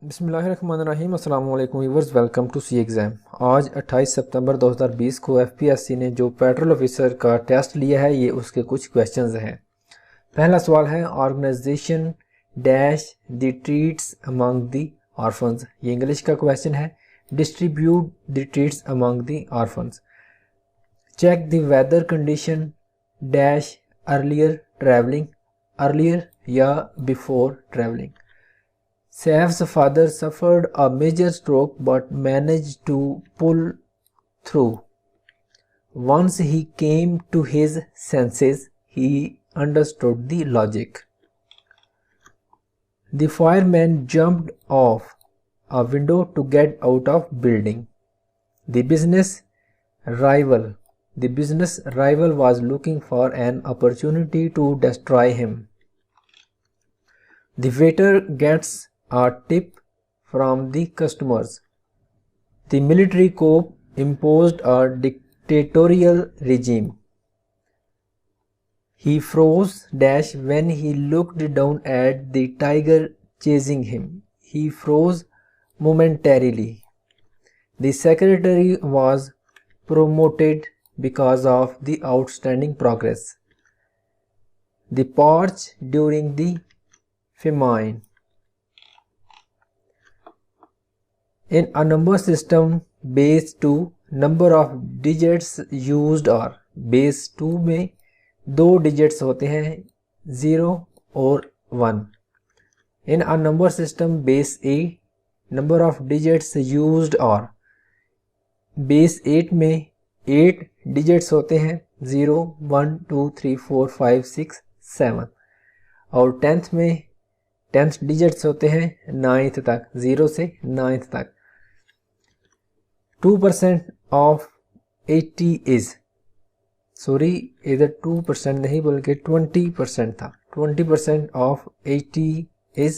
بسم اللہ الرحمن الرحیم۔ السلام علیکم viewers, welcome to C exam. آج 28 ستمبر 2020 کو ایف پی ایس سی نے جو پیٹرول آفیسر کا ٹیسٹ لیا ہے، یہ اس کے کچھ کویسچنز ہیں۔ پہلا سوال ہے organization dash the treats among the orphans. یہ انگلش کا کویسچن ہے۔ Distribute the treats among the orphans. Check the weather condition dash earlier travelling, earlier یا before travelling. Saif's father suffered a major stroke but managed to pull through. Once he came to his senses, he understood the logic. The fireman jumped off a window to get out of building. The business rival was looking for an opportunity to destroy him. The waiter gets a tip from the customers. The military coup imposed a dictatorial regime. He froze dash when he looked down at the tiger chasing him. He froze momentarily. The secretary was promoted because of the outstanding progress. The parch during the famine. In a number system, base 2 number of digits used are base 2 میں 2 digits ہوتے ہیں 0 اور 1. In a number system, base 8 number of digits used are base 8 میں 8 digits ہوتے ہیں 0 1 2 3 4 5 6 7 اور 10th میں 10th digits ہوتے ہیں 9th تک، 0 سے 9th تک۔ 2% of 80 is ادھر 2% نہیں بلکہ 20% تھا۔ 20% of 80 is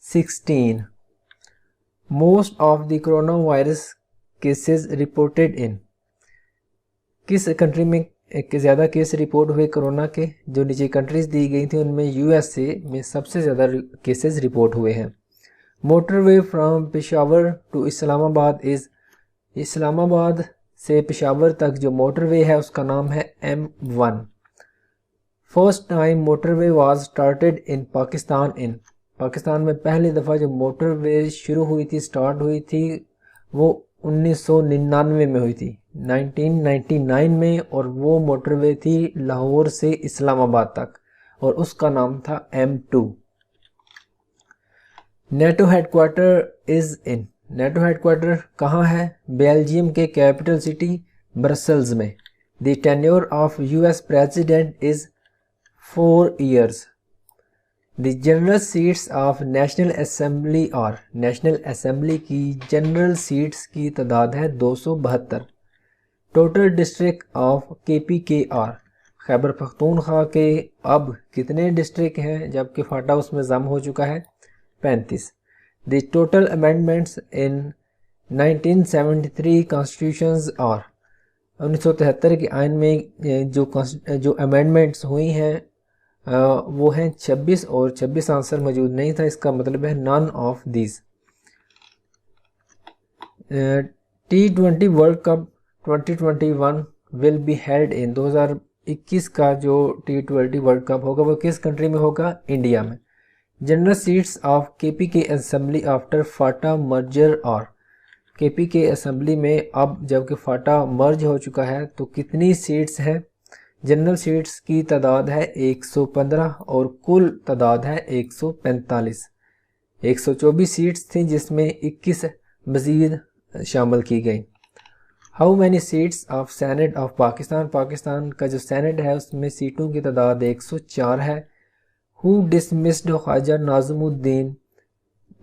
16. Most of the coronavirus cases reported in کس کنٹری میں زیادہ کیس رپورٹ ہوئے کرونا کے؟ جو نیچے کنٹریز دی گئی تھیں ان میں یو ایس اے میں سب سے زیادہ کیسز رپورٹ ہوئے ہیں۔ Motorway from Peshawar to Islamabad is, اسلام آباد سے پشاور تک جو موٹر وے ہے اس کا نام ہے M1۔ First time motor way was started in Pakistan Pakistan میں پہلی دفعہ جو موٹر وے شروع ہوئی تھی، اسٹارٹ ہوئی تھی، وہ 1999 میں ہوئی تھی، 1999 میں، اور وہ موٹر وے تھی لاہور سے اسلام آباد تک اور اس کا نام تھا M2۔ NATO headquarter is in, NATO headquarter کہاں ہے؟ بیلجیم کے کیپٹل سٹی برسلز میں۔ The tenure of U S president is 4 years۔ The general seats of national assembly اور نیشنل اسمبلی کی جنرل سیٹس کی تعداد ہے 272۔ Total district of KPK اور خیبر پختونخوا کے اب کتنے ڈسٹرکٹ ہیں جبکہ فاٹا اس میں ضم ہو چکا ہے؟ 35۔ دی ٹوٹل امینڈمنٹس ان 1973 کانسٹیٹیوشنز اور 1973 کے آئین میں جو امینڈمنٹس ہوئی ہیں وہ ہیں 26، اور 26 آنسر موجود نہیں تھا، اس کا مطلب ہے none of these۔ T20 world cup 2021 will be held in 2021 کا جو T20 ورلڈ کپ ہوگا وہ کس کنٹری میں ہوگا؟ انڈیا میں۔ General seats of KPK assembly after FATA merger اور KPK اسمبلی میں اب جب کہ فاٹا مرج ہو چکا ہے تو کتنی سیٹس ہیں؟ جنرل سیٹس کی تعداد ہے 115 اور کل تعداد ہے 145۔ 124 سیٹس تھیں جس میں 21 مزید شامل کی گئی۔ How many seats of senate of Pakistan, Pakistan کا جو سینٹ ہے اس میں سیٹوں کی تعداد 104 ہے۔ ہو ڈسمسڈ خواجہ ناظم الدین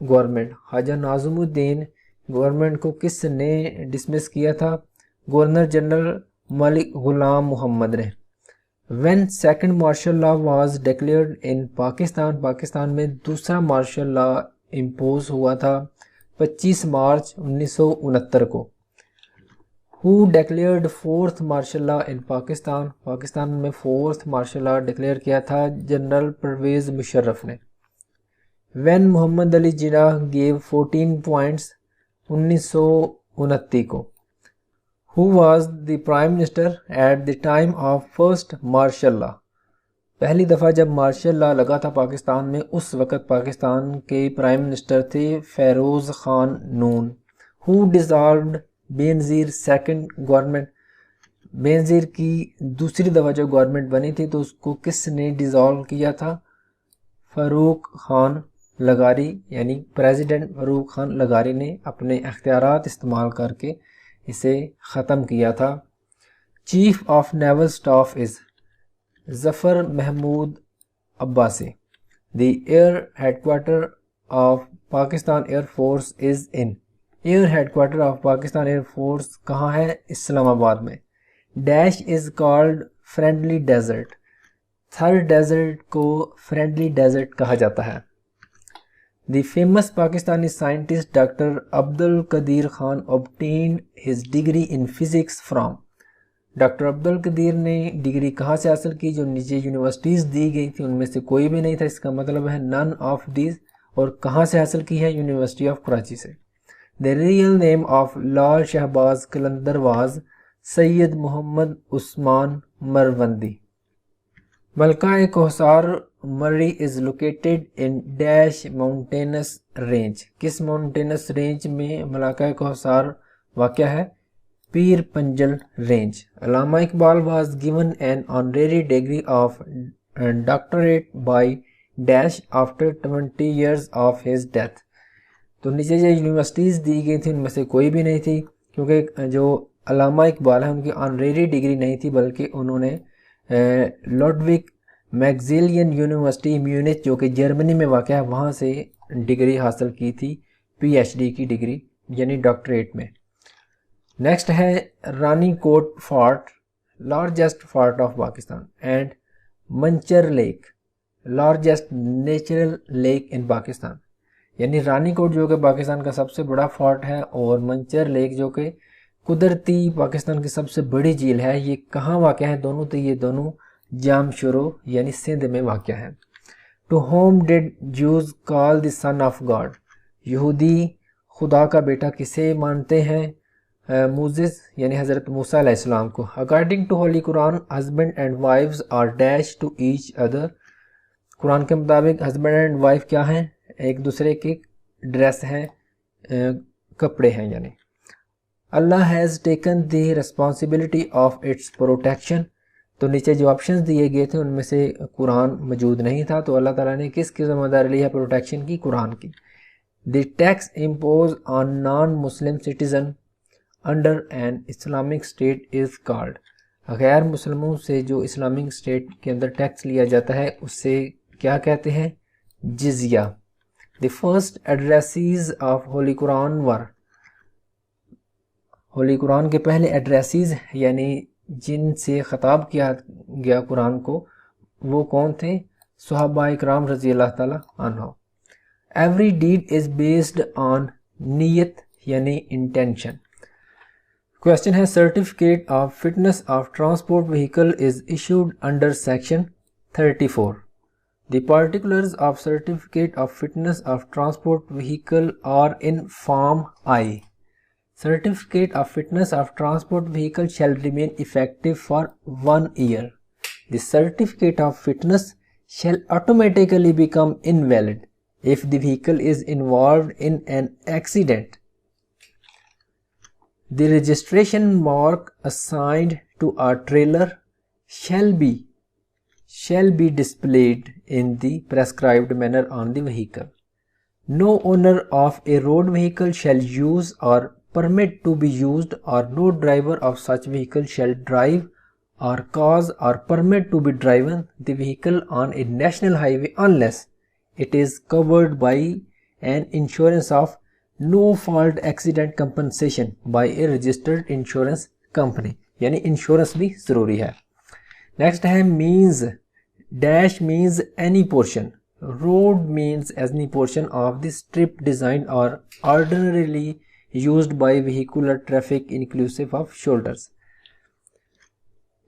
گورنمنٹ، خواجہ ناظم الدین گورنمنٹ کو کس نے ڈسمس کیا تھا؟ گورنر جنرل ملک غلام محمد نے۔ When second martial law was declared in Pakistan, Pakistan میں دوسرا مارشل لا امپوز ہوا تھا 25 مارچ 1969 کو۔ ہو ڈکلیئرڈ فورتھ مارشل لا ان پاکستان، پاکستان میں فورتھ مارشل لا ڈکلیئر کیا تھا جنرل پرویز مشرف نے۔ when Muhammad Ali Jinnah gave 14 points 1929 کو. Who was the prime minister at the time of first martial law؟ پہلی دفعہ جب مارشل لا لگا تھا پاکستان میں اس وقت پاکستان کے پرائم منسٹر تھے فیروز خان نون. Who dissolved Benazir second government? Benazir کی دوسری دفعہ جو گورنمنٹ بنی تھی تو اس کو کس نے ڈیزالو کیا تھا؟ فاروق خان لغاری، یعنی پریزیڈنٹ فاروق خان لغاری نے اپنے اختیارات استعمال کر کے اسے ختم کیا تھا. Chief of naval staff is Zafar Mahmood Abbasi. The air headquarter of Pakistan air force is in. Air headquarter of Pakistan air force کہاں ہے؟ اسلام آباد میں. Dash is called friendly desert. Thar desert کو فرینڈلی ڈیزرٹ کہا جاتا ہے. The famous Pakistani scientist doctor Abdul Qadeer Khan obtained his degree in physics from. Doctor Abdul Qadeer نے degree کہاں سے حاصل کی؟ جو نیچے یونیورسٹیز دی گئی تھی ان میں سے کوئی بھی نہیں تھا، اس کا مطلب ہے none of these. اور کہاں سے حاصل کی ہے؟ یونیورسٹی آف کراچی سے. The real name of Lal Shahbaz Qalandar was Syed Muhammad Usman Marwandi. Malika Kausar Murree is located in dash mountains range. کس ماؤنٹینس رینج میں ملکہ کوثر واقع ہے؟ Pir Panjal range. Allama Iqbal was given an honorary degree of doctorate by dash after 20 years of his death. تو نیچے جو یونیورسٹیز دی گئی تھیں ان میں سے کوئی بھی نہیں تھی، کیونکہ جو علامہ اقبال ہیں ان کی آنریری ڈگری نہیں تھی بلکہ انہوں نے لوڈوک میگزیلین یونیورسٹی میونچ جو کہ جرمنی میں واقع ہے وہاں سے ڈگری حاصل کی تھی، پی ایچ ڈی کی ڈگری یعنی ڈاکٹریٹ میں. نیکسٹ ہے Rani Kot fort, largest fort of Pakistan, and Manchar lake, largest natural lake in Pakistan. یعنی رانی کوٹ جو کہ پاکستان کا سب سے بڑا فورٹ ہے اور منچر لیک جو کہ قدرتی پاکستان کی سب سے بڑی جھیل ہے، یہ کہاں واقع ہے دونوں؟ تو یہ دونوں جام شورو یعنی سندھ میں واقع ہے. To whom did Jews call the son of God. یہودی خدا کا بیٹا کسے مانتے ہیں؟ موزس یعنی حضرت موسیٰ علیہ السلام کو. According to holy Quran husband and wives are dash to each other. Quran کے مطابق ہسبینڈ اینڈ وائف کیا ہیں؟ ایک دوسرے کی ڈریس ہیں، کپڑے ہیں یعنی. Allah has taken the responsibility of its protection. تو نیچے جو آپشنز دیے گئے تھے ان میں سے قرآن موجود نہیں تھا، تو اللہ تعالیٰ نے کس کی ذمہ داری لی ہے پروٹیکشن کی؟ قرآن کی. The tax impose on non Muslim citizen under an Islamic state is called. غیر مسلموں سے جو اسلامک اسٹیٹ کے اندر ٹیکس لیا جاتا ہے اس سے کیا کہتے ہیں؟ جزیہ. The first addresses of holy Quran were. Holy Quran کے پہلے ایڈریسیز یعنی جن سے خطاب کیا گیا قرآن کو وہ کون تھے؟ صحابہ اکرام رضی اللہ تعالیٰ عنہ. Every deed is based on نیت یعنی انٹینشن. کویسچن ہے certificate of fitness of transport vehicle is issued under section 34. The particulars of certificate of fitness of transport vehicle are in Form I. Certificate of fitness of transport vehicle shall remain effective for 1 year. The certificate of fitness shall automatically become invalid if the vehicle is involved in an accident. The registration mark assigned to a trailer shall be displayed in the prescribed manner on the vehicle. No owner of a road vehicle shall use or permit to be used, or no driver of such vehicle shall drive or cause or permit to be driven the vehicle on a national highway unless it is covered by an insurance of no fault accident compensation by a registered insurance company. یعنی insurance بھی ضروری ہے. Next ہے means. Dash means any portion. Road means any portion of the strip designed or ordinarily used by vehicular traffic inclusive of shoulders.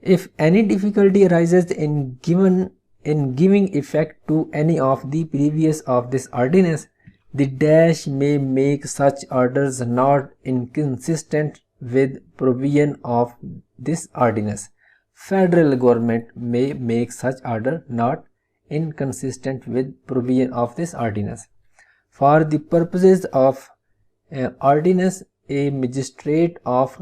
If any difficulty arises in given in giving effect to any of the previous of this ordinance, the dash may make such orders not inconsistent with provision of this ordinance. Federal government may make such order not inconsistent with provision of this ordinance. For the purposes of ordinance, a magistrate of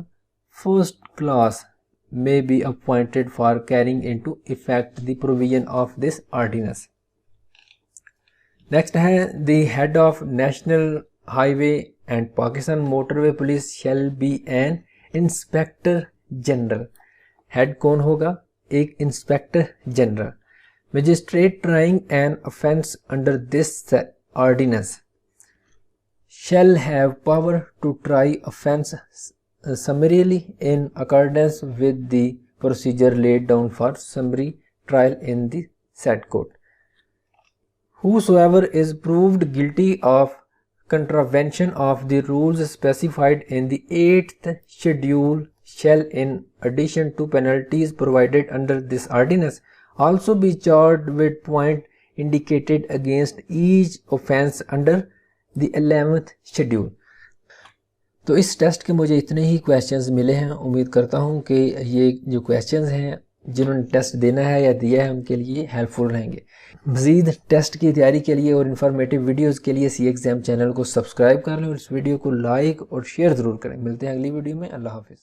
first class may be appointed for carrying into effect the provision of this ordinance. Next ہے the head of National Highway and Pakistan Motorway Police shall be an Inspector General. Head کون ہوگا؟ ایک Inspector General. Magistrate trying an offence under this ordinance shall have power to try offence summarily in accordance with the procedure laid down for summary trial in the said court. Whosoever is proved guilty of contravention of the rules specified in the 8th schedule shall, in addition to penalties provided under this ordinance, also be charged with point indicated against each offence under the 11th schedule. تو اس test کے مجھے اتنے ہی questions ملے ہیں. امید کرتا ہوں کہ یہ جو کویسچنز ہیں جنہوں نے ٹیسٹ دینا ہے یا دیا ہے ان کے لیے ہیلپ فل رہیں گے. مزید ٹیسٹ کی تیاری کے لیے اور انفارمیٹیو ویڈیوز کے لیے سی ایگزام چینل کو سبسکرائب کر لیں اور اس ویڈیو کو لائک اور شیئر ضرور کریں. ملتے ہیں اگلی ویڈیو میں. اللہ حافظ.